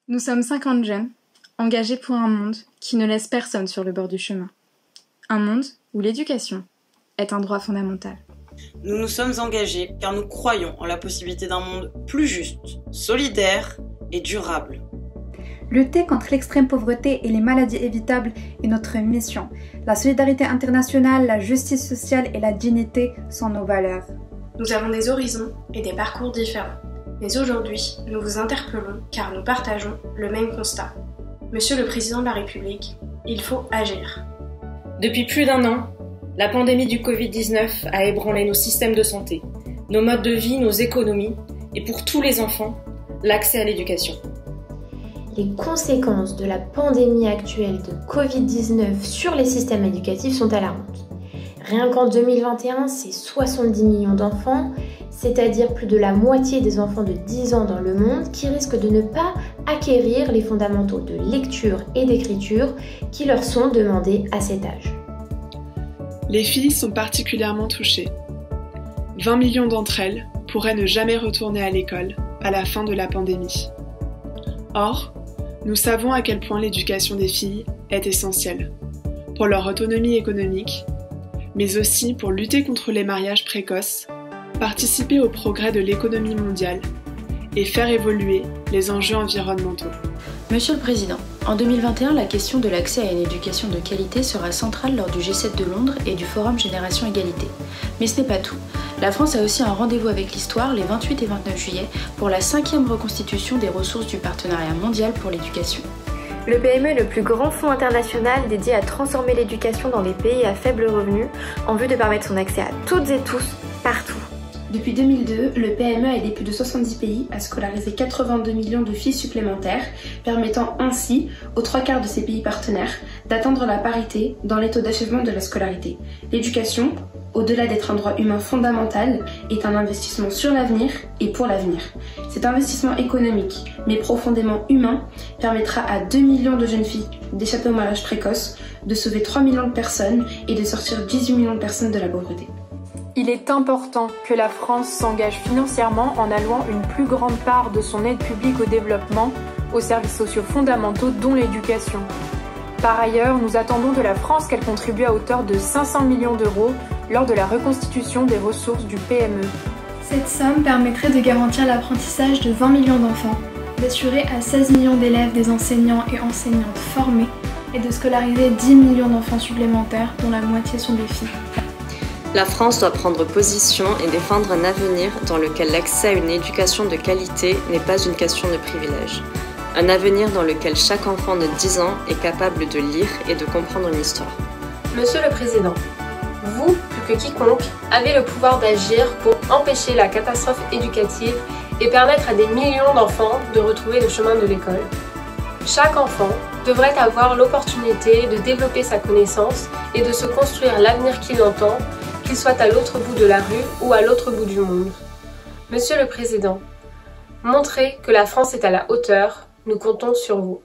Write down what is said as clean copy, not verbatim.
Nous sommes 50 jeunes, engagés pour un monde qui ne laisse personne sur le bord du chemin. Un monde où l'éducation est un droit fondamental. Nous nous sommes engagés car nous croyons en la possibilité d'un monde plus juste, solidaire et durable. Lutter contre l'extrême pauvreté et les maladies évitables est notre mission. La solidarité internationale, la justice sociale et la dignité sont nos valeurs. Nous avons des horizons et des parcours différents. Mais aujourd'hui, nous vous interpellons car nous partageons le même constat. Monsieur le Président de la République, il faut agir. Depuis plus d'un an, la pandémie du Covid-19 a ébranlé nos systèmes de santé, nos modes de vie, nos économies et pour tous les enfants, l'accès à l'éducation. Les conséquences de la pandémie actuelle de Covid-19 sur les systèmes éducatifs sont alarmantes. Rien qu'en 2021, c'est 70 millions d'enfants, c'est-à-dire plus de la moitié des enfants de 10 ans dans le monde qui risquent de ne pas acquérir les fondamentaux de lecture et d'écriture qui leur sont demandés à cet âge. Les filles sont particulièrement touchées. 20 millions d'entre elles pourraient ne jamais retourner à l'école à la fin de la pandémie. Or, nous savons à quel point l'éducation des filles est essentielle pour leur autonomie économique, mais aussi pour lutter contre les mariages précoces, participer au progrès de l'économie mondiale et faire évoluer les enjeux environnementaux. Monsieur le Président, en 2021, la question de l'accès à une éducation de qualité sera centrale lors du G7 de Londres et du Forum Génération Égalité. Mais ce n'est pas tout. La France a aussi un rendez-vous avec l'histoire les 28 et 29 juillet pour la 5e reconstitution des ressources du Partenariat mondial pour l'éducation. Le PME est le plus grand fonds international dédié à transformer l'éducation dans les pays à faible revenu en vue de permettre son accès à toutes et tous, partout. Depuis 2002, le PME a aidé plus de 70 pays à scolariser 82 millions de filles supplémentaires, permettant ainsi aux 3/4 de ces pays partenaires d'atteindre la parité dans les taux d'achèvement de la scolarité. L'éducation, au-delà d'être un droit humain fondamental, est un investissement sur l'avenir et pour l'avenir. Cet investissement économique, mais profondément humain, permettra à 2 millions de jeunes filles d'échapper au mariage précoce, de sauver 3 millions de personnes et de sortir 18 millions de personnes de la pauvreté. Il est important que la France s'engage financièrement en allouant une plus grande part de son aide publique au développement aux services sociaux fondamentaux dont l'éducation. Par ailleurs, nous attendons de la France qu'elle contribue à hauteur de 500 millions d'euros lors de la reconstitution des ressources du PME. Cette somme permettrait de garantir l'apprentissage de 20 millions d'enfants, d'assurer à 16 millions d'élèves des enseignants et enseignantes formés et de scolariser 10 millions d'enfants supplémentaires dont la moitié sont des filles. La France doit prendre position et défendre un avenir dans lequel l'accès à une éducation de qualité n'est pas une question de privilège. Un avenir dans lequel chaque enfant de 10 ans est capable de lire et de comprendre une histoire. Monsieur le Président, vous, plus que quiconque, avez le pouvoir d'agir pour empêcher la catastrophe éducative et permettre à des millions d'enfants de retrouver le chemin de l'école. Chaque enfant devrait avoir l'opportunité de développer sa connaissance et de se construire l'avenir qu'il entend, qu'il soit à l'autre bout de la rue ou à l'autre bout du monde. Monsieur le Président, montrez que la France est à la hauteur, nous comptons sur vous.